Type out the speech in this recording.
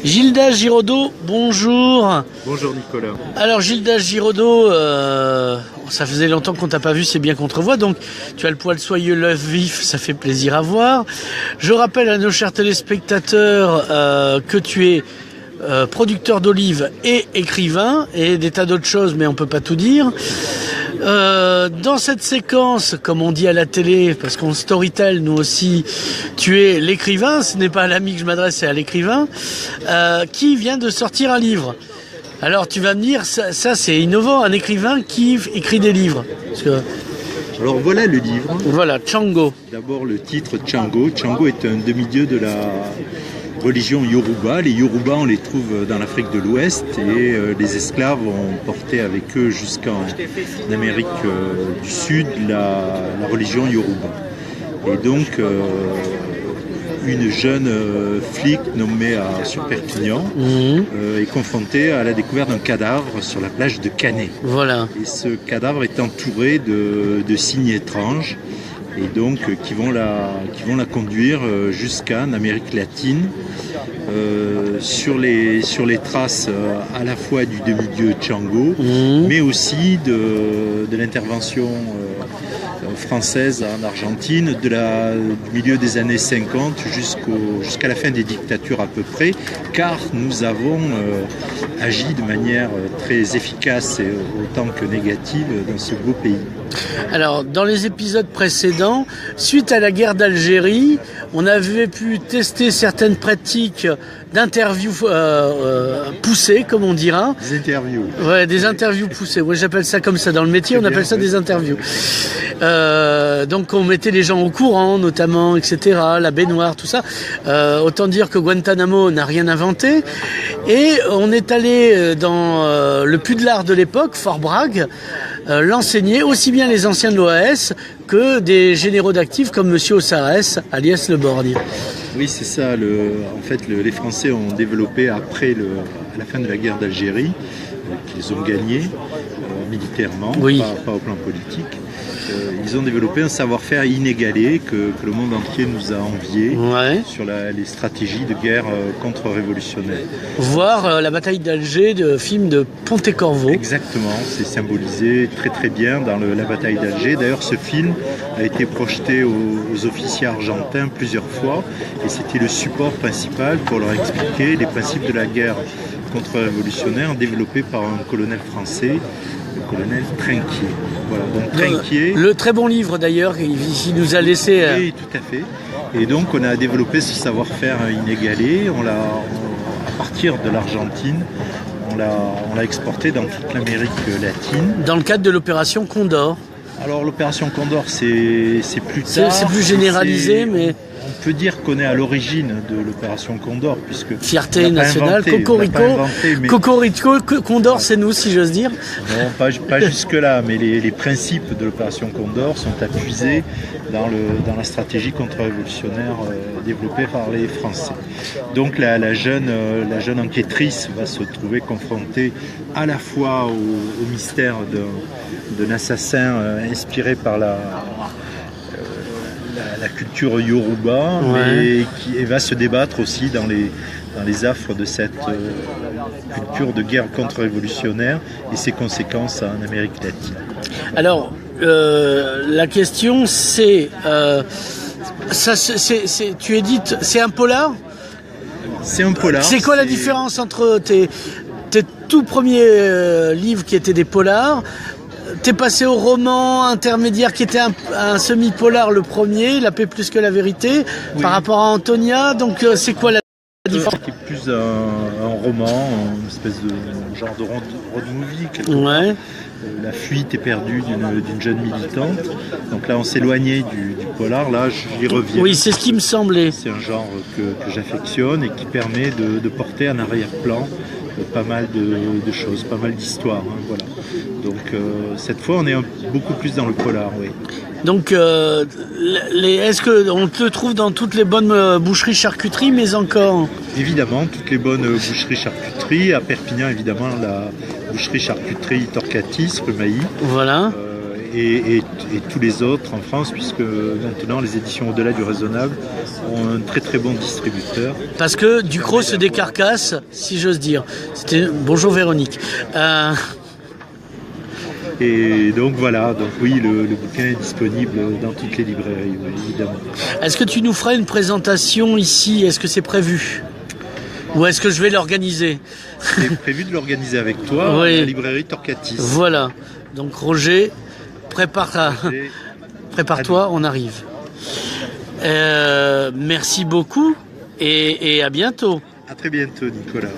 Gilda Giraudot, bonjour. Bonjour Nicolas. Alors Gilda Giraudot, ça faisait longtemps qu'on t'a pas vu, c'est bien qu'on te revoit, donc tu as le poil soyeux, l'œuf vif, ça fait plaisir à voir. Je rappelle à nos chers téléspectateurs que tu es producteur d'olives et écrivain, et des tas d'autres choses, mais on peut pas tout dire. Dans cette séquence, comme on dit à la télé, parce qu'on storytell nous aussi, tu es l'écrivain, ce n'est pas à l'ami que je m'adresse, c'est à l'écrivain, qui vient de sortir un livre. Alors tu vas me dire, ça c'est innovant, un écrivain qui écrit des livres. Parce que... Alors voilà le livre. Voilà, Tchango. D'abord le titre Tchango. Tchango est un demi-dieu de la religion Yoruba. Les Yoruba, on les trouve dans l'Afrique de l'Ouest et les esclaves ont porté avec eux jusqu'en Amérique du Sud la religion Yoruba. Et donc une jeune flic nommée sur Perpignan est confrontée à la découverte d'un cadavre sur la plage de Canet. Voilà. Et ce cadavre est entouré de signes étranges et donc qui vont la conduire jusqu'en Amérique latine sur les traces à la fois du demi-dieu Tchango, mais aussi de l'intervention française en Argentine du milieu des années 50 jusqu'à la fin des dictatures à peu près, car nous avons agi de manière très efficace et autant que négative dans ce beau pays. Alors, dans les épisodes précédents, suite à la guerre d'Algérie, on avait pu tester certaines pratiques d'interviews poussées, comme on dira. Des interviews. Ouais, des interviews poussées. Ouais, j'appelle ça comme ça. Dans le métier, on appelle ça des interviews. Donc, on mettait les gens au courant, notamment, etc., la baignoire, tout ça. Autant dire que Guantanamo n'a rien inventé. Et on est allé dans le Puy-de-Lard de l'époque, Fort Bragg, l'enseigner aussi bien les anciens de l'OAS que des généraux d'actifs comme Monsieur Ossares, alias Le Borgne. Oui, c'est ça. En fait, les Français ont développé à la fin de la guerre d'Algérie, qu'ils ont gagné militairement, oui. pas au plan politique. Ils ont développé un savoir-faire inégalé que le monde entier nous a envié sur les stratégies de guerre contre-révolutionnaire. Voir la bataille d'Alger de film de Pontecorvo. Exactement, c'est symbolisé très très bien dans la bataille d'Alger. D'ailleurs, ce film a été projeté aux officiers argentins plusieurs fois et c'était le support principal pour leur expliquer les principes de la guerre contre-révolutionnaire développés par un colonel français, le colonel Trinquier. Voilà, donc Trinquier. Le très bon livre d'ailleurs, il nous a laissé. Oui, tout à fait. Et donc on a développé ce savoir-faire inégalé. À partir de l'Argentine, on l'a exporté dans toute l'Amérique latine. Dans le cadre de l'opération Condor. Alors l'opération Condor, c'est plus tard. C'est plus généralisé, mais... On peut dire qu'on est à l'origine de l'opération Condor, puisque... Fierté nationale, Cocorico, Condor, c'est nous, si j'ose dire. Non, pas jusque-là, mais les principes de l'opération Condor sont appuisés dans la stratégie contre-révolutionnaire développée par les Français. Donc la jeune enquêtrice va se trouver confrontée à la fois au mystère d'un assassin inspiré par la culture Yoruba, mais qui va se débattre aussi dans les affres de cette culture de guerre contre-révolutionnaire et ses conséquences en Amérique latine. Alors, la question c'est, tu édites, c'est un polar ? C'est un polar. C'est quoi la différence entre tes tout premiers livres qui étaient des polars ? T'es passé au roman intermédiaire qui était un semi-polar le premier, La paix plus que la vérité, par rapport à Antonia. Donc c'est quoi la différence ? C'était plus un roman, une espèce de genre de road movie, quelque part. La fuite est perdue d'une jeune militante. Donc là, on s'éloignait du polar. Là, j'y reviens. Oui, c'est ce qui me semblait. C'est un genre que j'affectionne et qui permet de porter en arrière-plan pas mal de choses, pas mal d'histoires. Voilà. Donc cette fois, on est beaucoup plus dans le polar, oui. Donc, est-ce qu'on te trouve dans toutes les bonnes boucheries-charcuteries, mais encore ? Évidemment, toutes les bonnes boucheries-charcuteries. À Perpignan, évidemment, la boucherie-charcuterie Torcatis, rue Mailly. Voilà. et tous les autres en France, puisque maintenant les éditions Au-delà du raisonnable ont un très très bon distributeur. Parce que Ducrot se décarcasse, si j'ose dire. Bonjour Véronique. Et donc voilà, donc oui, le bouquin est disponible dans toutes les librairies, oui, évidemment. Est-ce que tu nous feras une présentation ici? Est-ce que c'est prévu? Ou est-ce que je vais l'organiser? C'est prévu de l'organiser avec toi, oui. À la librairie Torquatis. Voilà. Donc Roger, prépare-toi, on arrive. Merci beaucoup et à bientôt. À très bientôt, Nicolas.